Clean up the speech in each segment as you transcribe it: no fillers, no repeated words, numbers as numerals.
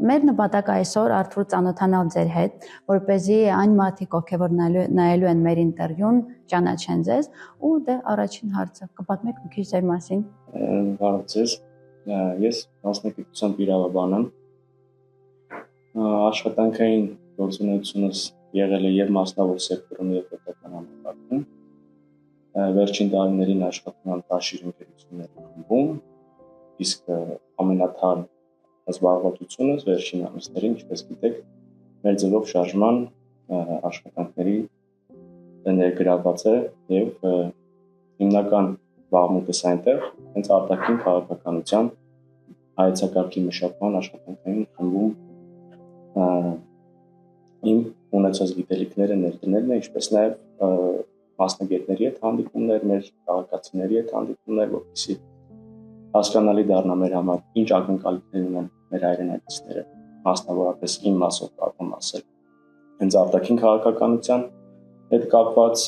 Մեր նպատակը այսօր արդյոք ծանոթանալ ձեր հետ, որպեսզի այն մարդիկ, ովքեր որ նայելու են մեր ինտերվյուն, ճանաչեն ձեզ, ու դե առաջին հարցը կպատմեք մի քիչ ձեր մասին։ Բարև ձեզ։ Ես մասնագիտությամբ իրավաբան եմ։ Աշխատանքային գործունեությունս եղել է եւ մասնավոր սեկտորում եւ պետական համակարգում։ Վերջին տարիներին աշխատում եմ տաշիր ընկերությունների խմբում, իսկ ամենաթարմ զբաղվածությունս վերջին ամիսներին, ինչպես գիտեք, մեր ձևով շարժման աշխատանքների ներգրավված է եւ հիմնական զբաղմունքս այնտեղ հենց արտաքին քաղաքականության հայեցակարգի մշակման աշխատանքային խմբում իմ ունեցած գիտելիքները ներդնելն է, ինչպես նաեւ մասնագետների հետ հանդիպումներ, մեր քաղաքացիների հետ հանդիպումներ, որպեսզի հասկանալի դառնա մեր համար ինչ ակնկալիքներ ունեն մեր հայրենակիցները, մասնավորապես իմ մասով կարող ասել, հենց արտաքին քաղաքականության հետ կապված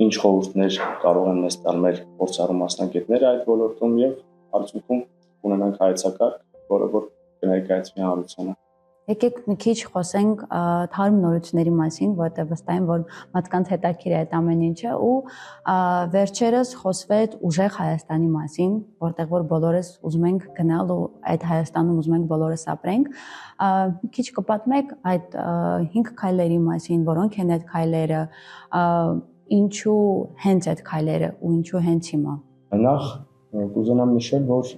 ինչ խորհուրդներ կարող են մեզ տալ մեր փորձառու մասնագետները այդ ոլորտում եւ արդյունքում ունենանք հայեցակարգ, որը որ կներկայացվի հանրությանը։ Եկեք մի քիչ խոսենք թարմ նորությունների մասին, որտեղ վստահ եմ, որ մարդկանց հետաքրքիր է այդ ամեն ինչը, ու վերջերս խոսվեց ուժեղ Հայաստանի մասին, որտեղ որ բոլորս ուզում ենք գնալ ու այդ Հայաստանում ուզում ենք բոլորս ապրենք։ Մի քիչ կպատմեք այդ 5 քայլերի մասին, որոնք են այդ քայլերը, ինչու հենց այդ քայլերը ու ինչու հենց հիմա։ Նախ կուզենամ նշել, որ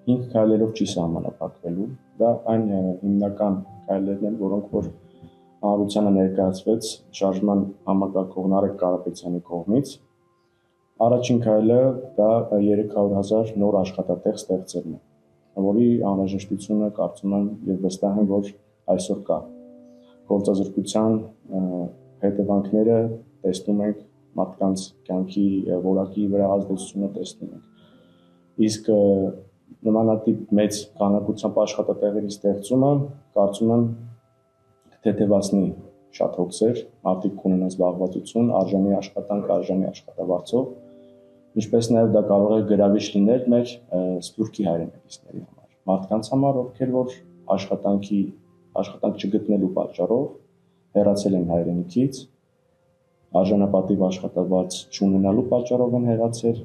5 քայլերով չի սահմանափակվելու, դա այն հիմնական քայլերն են, որոնք որ հանրությանը ներկայացվեց շարժման համակարգող Նարեկ Կարապետյանի կողմից։ Առաջին քայլը դա 300,000 նոր աշխատատեղ ստեղծելն է, որի անհրաժեշտությունը կարծում եմ եւ վստահ եմ, որ այսօր կա։ Գործազրկության հետևանքները տեսնում ենք, մարդկանց կյանքի որակի վրա ազդեցությունը տեսնում ենք։ Իսկ նմանատիպ մեծ քանակությամբ աշխատատեղերի ստեղծումը կարծում եմ թեթևացնի շատ հոգսեր, մարդիկ կունենան զբաղվածություն, արժանի աշխատանք, արժանի աշխատավարձով, ինչպես նաև դա կարող է գրավիչ լինել մեր սփյուռքի հայրենակիցների համար, մարդկանց համար, ովքեր որ աշխատանք չգտնելու պատճառով հեռացել են հայրենիքից, արժանապատիվ աշխատավարձ չունենալու պատճառով են հեռացել,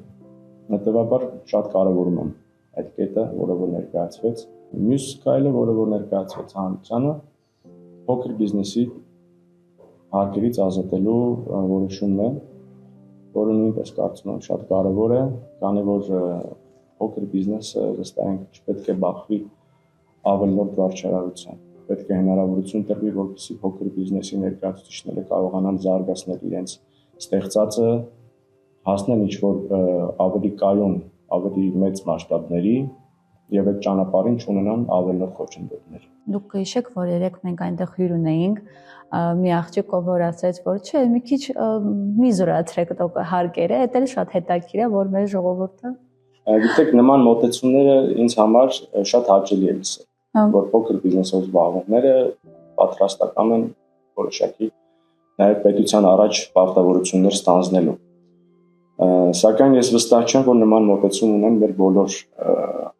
հետևաբար շատ կարևորում եմ այդ կետը, որը որ ներկայացվեց։ Մյուս քայլը, որը որ ներկայացվեց հանրությանը, փոքր բիզնեսի հարկերից ազատելու որոշումն է, որը նույնպես կարծում եմ շատ կարևոր է, քանի որ փոքր բիզնեսը վստահ ենք չպետք է բախվի ավելորդ վարչարարության։ Պետք է հնարավորություն տրվի, որպեսզի փոքր բիզնեսի ներկայացուցիչները կարողանան զարգացնել իրենց ստեղծածը, հասնել ինչ-որ ավելի կայուն, ավելի մեծ մասշտաբների եւ այդ ճանապարհին չունենան ավելորդ խոչընդոտներ։ Դուք կհիշեք, որ երեք մենք այնտեղ հյուր ունեինք, մի աղջիկ ով որ ասեց, որ չէ, մի քիչ մի զորացրեք հարկերը, դա էլ շատ հետաքրքիր է, որ մեր ժողովուրդը։ Գիտեք, նման մոտեցումները ինձ համար շատ հաճելի է լսել, որ փոքր բիզնեսով զբաղվողները պատրաստական են որոշակի նաեւ պետության առաջ պարտավորություններ ստանձնելու։ Սակայն ես վստահ չեմ, որ նման մոտեցում ունեն մեր բոլոր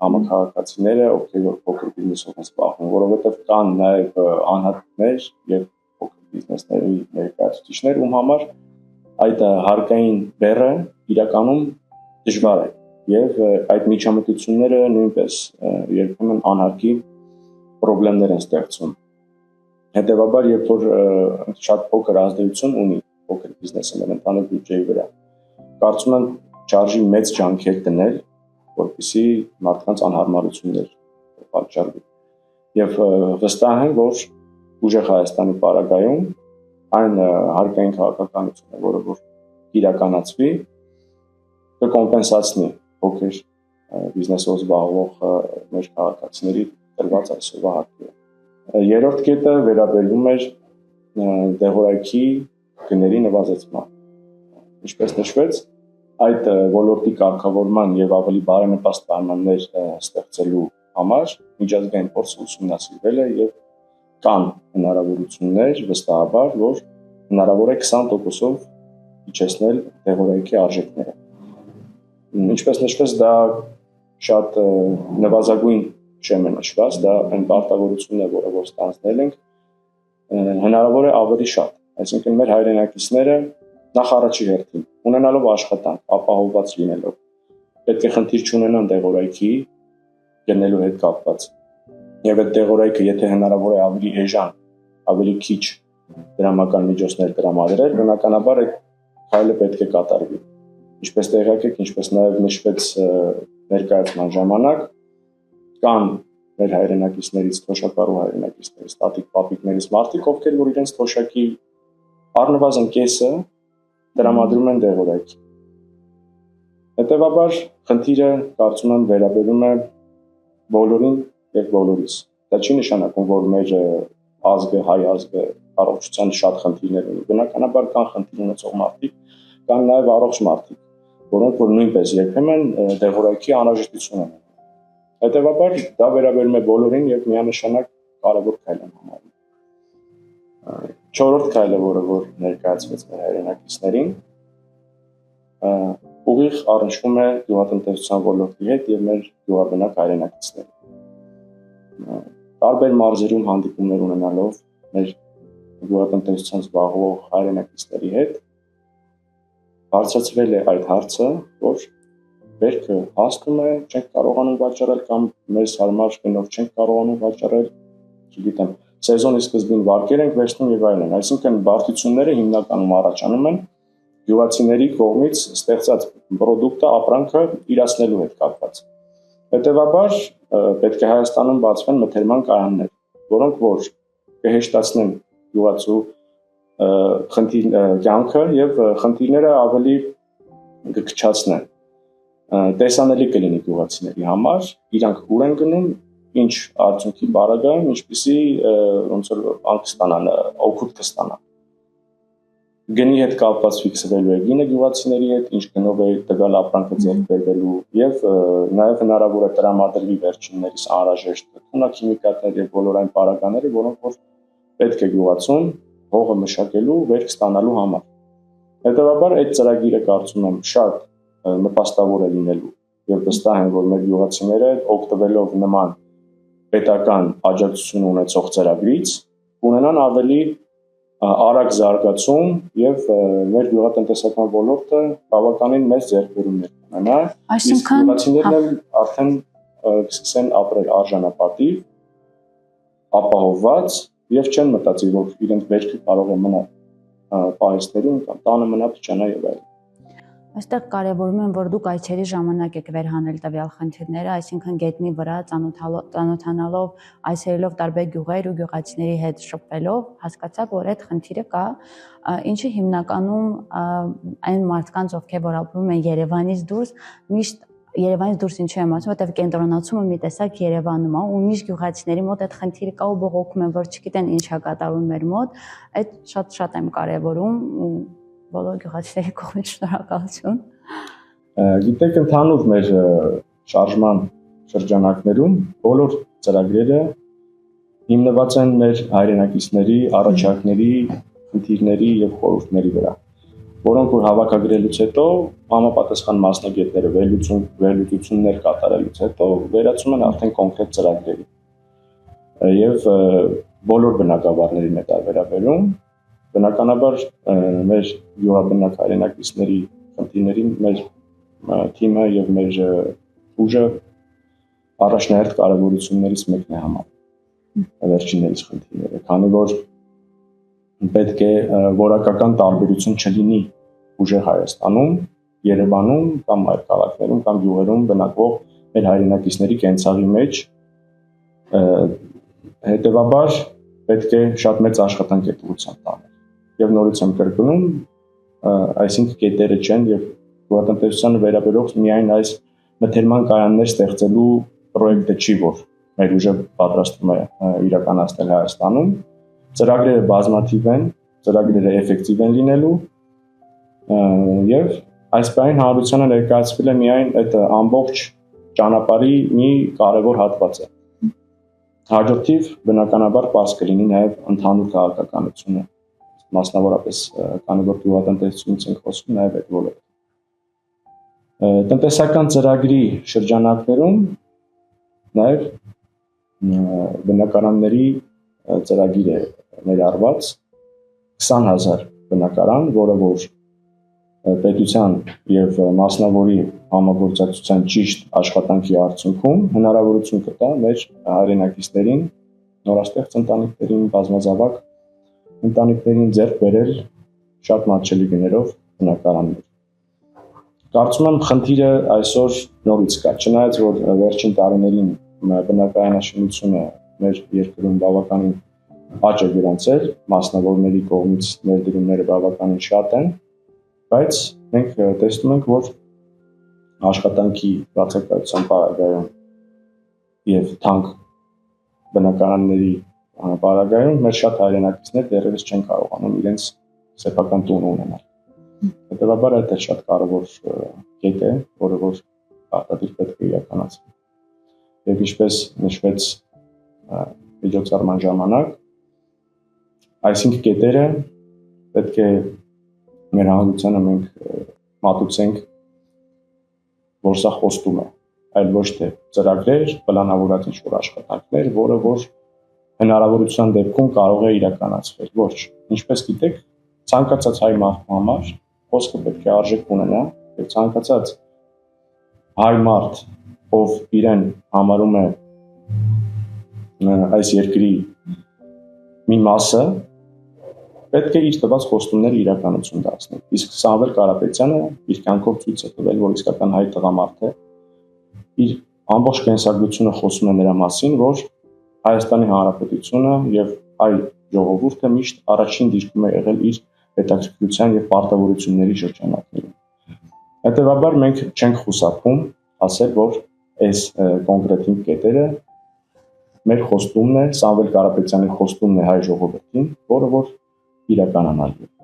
համակարգացիները, ովքեր որ փոքր բիզնեսով են զբաղվում, որովհետև կան նաև անհատներ եւ փոքր բիզնեսների ներկայացուցիչներ, ում համար այդ հարկային բեռը իրականում դժվար է եւ այդ միջամտությունները նույնպես երբեմն անհարկի խնդիրներ են ստեղծում։ Հետևաբար, երբ որ շատ փոքր ազդեցություն ունի փոքր բիզնեսը մեր ընդհանուր բյուջեի վրա, կարծում եմ չարժի մեծ ջանքեր դնել, որպեսզի մարդկանց անհարմարություններ պատճառվի։ Եվ վստահ եմ, որ ուժեղ Հայաստանի պարագայում այն հարկային քաղաքականությունը, որը որ իրականացվի, կկոմպենսացնի փոքր բիզնեսով զբաղվող մեր քաղաքացիների տրված այսօրվա հարկերը։ Երրորդ կետը վերաբերում էր դեղորայքի գների նվազեցման։ Ինչպես նշվեց, այդ ոլորտի կարգավորման եւ ավելի բարենպաստ պայմաններ ստեղծելու համար միջազգային փորձը ուսումնասիրվել է եւ կան հնարավորություններ վստահաբար, որ հնարավոր է 20%-ով իջեցնել դեղորայքի արժեքները։ Ինչպես նշվեց, դա շատ նվազագույն շեմը նշված, դա այն պարտավորությունն է, որը որ ստանձնել ենք, հնարավոր է ավելի շատ։ Այսինքն մեր հայրենակիցները նախ առաջի հերթին ունենալով աշխատանք, ապահովված լինելով, պետք է խնդիր չունենան դեղորայքի գնելու հետ կապված։ Եվ այդ դեղորայքը, եթե հնարավոր է ավելի էժան, ավելի քիչ դրամական միջոցներ տրամադրել, բնականաբար այդ քայլը պետք է կատարվի։ Ինչպես տեղյակ եք, ինչպես նաև նշվեց ներկայացման ժամանակ, կան մեր հայրենակիցներից, թոշակառու հայրենակիցներից, տատիկ, պապիկներից մարդիկ, ովքեր որ իրենց թոշակի առնվազն կեսը տրամադրում են դեղորայքի։ Հետևաբար խնդիրը կարծում եմ վերաբերում է բոլորին եւ բոլորիս։ Դա չի նշանակում, որ մեր ազգը, հայ ազգը առողջության շատ խնդիրներ ունի։ Բնականաբար կան խնդիր ունեցող մարդիկ, կան նաև առողջ մարդիկ, որոնք որ նույնպես երբեմն դեղորայքի անհրաժեշտություն ունեն։ Հետևաբար դա վերաբերում է բոլորին եւ միանշանակ կարևոր քայլ է համարում։ Չորրորդ քայլը, որը որ ներկայացվեց մեր հայրենակիցներին, ուղիղ առնչվում է գյուղատնտեսության ոլորտի հետ եւ մեր գյուղաբնակ հայրենակիցների։ Տարբեր մարզերում հանդիպումներ ունենալով մեր գյուղատնտեսությամբ զբաղվող հայրենակիցների հետ բարձրացվել է այդ հարցը, որ վերքը հասնում է, չենք կարողանում վաճառել կամ մեզ համար գնով չենք կարողանում վաճառել, չգիտեմ, սեզոնի սկզբին վարկեր ենք վերցնում եւ այլն։ Այսինքն բարդությունները հիմնականում առաջանում են գյուղացիների կողմից ստեղծած պրոդուկտը, ապրանքը իրացնելու հետ կապված։ Հետևաբար պետք է Հայաստանում բացվեն մթերման կայաններ, որոնք որ կհեշտացնեն գյուղացու կյանքը եւ խնդիրները ավելի կքչացնեն։ Տեսանելի կլինի գյուղացիների համար, իրանք ուր են գնում, ինչ արդյունքի բարագայում, ինչպիսի ոնց որ անկստանան, օգուտ կստանան։ Գնի հետ կապված ֆիքսվելու է գինը գյուղացիների հետ, ինչ գնով է տվյալ ապրանքը ձեռք բերվելու եւ նաեւ հնարավոր է տրամադրվի վերջիններիս անհրաժեշտ քիմիկատներ եւ բոլոր այն պարագաները, որոնք որ պետք է գյուղացուն հողը մշակելու, վերք ստանալու համար։ Հետևաբար այդ ծրագիրը կարծում եմ շատ նպաստավոր է լինելու եւ վստահ եմ, որ մեր գյուղացիները օգտվելով նման պետական աջակցություն ունեցող ծրագրից ունենան ավելի արագ զարգացում եւ մեր գյուղատնտեսական ոլորտը բավականին մեծ ձեռքբերումներ ունենա։ Այսինքն գյուղացիներն արդեն կսկսեն ապրել արժանապատիվ, ապահովված եւ չեն մտածի, որ իրենց վերքը կարող է մնալ պահեստերում կամ տանը մնա փչանա եւ այլն։ Այստեղ կարևորում եմ, որ դուք այցերի ժամանակ եք վերհանել տվյալ խնդիրները, այսինքն գետնի վրա ծանոթանալով, այցելելով տարբեր գյուղեր ու գյուղացիների հետ շփվելով, հասկացաք, որ այդ խնդիրը կա, ինչը հիմնականում այն մարդկանց, ովքեր որ ապրում են Երևանից դուրս, միշտ Երևանից դուրս ինչու եմ ասում, որտեղ կենտրոնացումը մի տեսակ Երևանում է, ու միշտ գյուղացիների մոտ այդ խնդիրը կա ու բողոքում են, որ չգիտեն ինչա կատարում մեր մոտ, այդ շատ եմ կարևորում ու բոլոր գյուղացիների կողմից շնորհակալություն։ Գիտեք, ընդհանուր մեր շարժման շրջանակներում բոլոր ծրագրերը հիմնված են մեր հայրենակիցների առաջարկների, խնդիրների եւ խորհուրդների վրա, որոնք որ հավաքագրելուց հետո համապատասխան մասնագետները վերլուծություններ կատարելուց հետո վերածում են արդեն կոնկրետ ծրագրերի։ Եվ բոլոր բնակավարներին է դա վերաբերում։ Բնականաբար մեր գյուղաբնակ հայրենակիցների խնդիրներին մեր թիմը եւ մեր ուժը առաջնահերթ կարևորություններից մեկն է համարում վերջիններիս խնդիրները, քանի որ պետք է որակական տարբերություն չլինի ուժեղ Հայաստանում, Երևանում կամ այլ քաղաքներում կամ գյուղերում բնակվող մեր հայրենակիցների կենցաղի մեջ, հետևաբար պետք է շատ մեծ աշխատանք է ուղղությամբ տանել։ Եվ նորից եմ կրկնում, այսինքն կետերը չեն եւ գյուղատնտեսությանը վերաբերող միայն այս մթերման կայաններ ստեղծելու պրոյեկտը չի, որ մեր ուժը պատրաստվում է իրականացնել Հայաստանում։ Ծրագրերը բազմաթիվ են, ծրագրերը էֆեկտիվ են լինելու եւ այս բանին հանրությանը ներկայացվել է միայն այդ ամբողջ ճանապարհի մի կարևոր հատվածը։ Հաջորդիվ բնականաբար պարզ կլինի նաեւ ընդհանուր քաղաքականությունը, մասնավորապես քանի որ գյուղատնտեսությունից ենք խոսում նաև այդ ոլորտում։ Տնտեսական ծրագրի շրջանակներում նաև բնակարանների ծրագիր է ներառված 20,000 բնակարան, որը որ պետության եւ մասնավորի համագործակցության ճիշտ աշխատանքի արդյունքում հնարավորություն կտա մեր հայրենակիցներին, նորաստեղծ ընտանիքներին, բազմազավակ ընտանիքներին ձեռք բերել շատ մատչելի գներով բնակարաններ։ Կարծում եմ խնդիրը այսօր նորից կա, չնայած որ վերջին տարիներին բնակարանաշինությունը մեր երկրում բավականին աճ է գրանցել, մասնավորների կողմից ներդրումները բավականին շատ են, բայց մենք տեսնում ենք, որ աշխատանքի բացակայության պարագայում եւ թանկ բնակարանների պարագայում մեր շատ հայրենակիցներ դեռևս չեն կարողանում իրենց սեփական տուն ունենալ։ Հետևաբար այդ է շատ կարևոր կետ է, որը որ արտադիր պետք է իրականացվի։ Եվ ինչպես նշվեց միջոցառման ժամանակ, այսինքն կետերը պետք է մեր հանրությանը մենք մատուցենք, որ սա խոստում է, այլ ոչ թե ծրագրեր, պլանավորած ինչ-որ աշխատանքներ, որը որ հնարավորության դեպքում կարող է իրականացվել։ Ոչ, ինչպես գիտեք, ցանկացած հայ մարդու համար խոսքը պետք է արժեք ունենա, եւ ցանկացած հայ մարդ, ով իրեն համարում է այս երկրի մի մասը, պետք է իր տված խոստումները իրականություն դարձնի։ Իսկ Սամվել Կարապետյանը իր կյանքով ցույց է տվել, որ իսկական հայ տղամարդ է։ Իր ամբողջ կենսագրությունը խոսում է նրա մասին, որ Հայաստանի Հանրապետությունը եւ հայ ժողովուրդը միշտ առաջին դիրքում է եղել իր հետաքրքրության եւ պարտավորությունների շրջանակներում։ Հետևաբար մենք չենք խուսափում ասել, որ այս կոնկրետ կետերը մեր խոստումն է, Սամվել Կարապետյանի խոստումն է հայ ժողովրդին, որը որ իրականանալու է։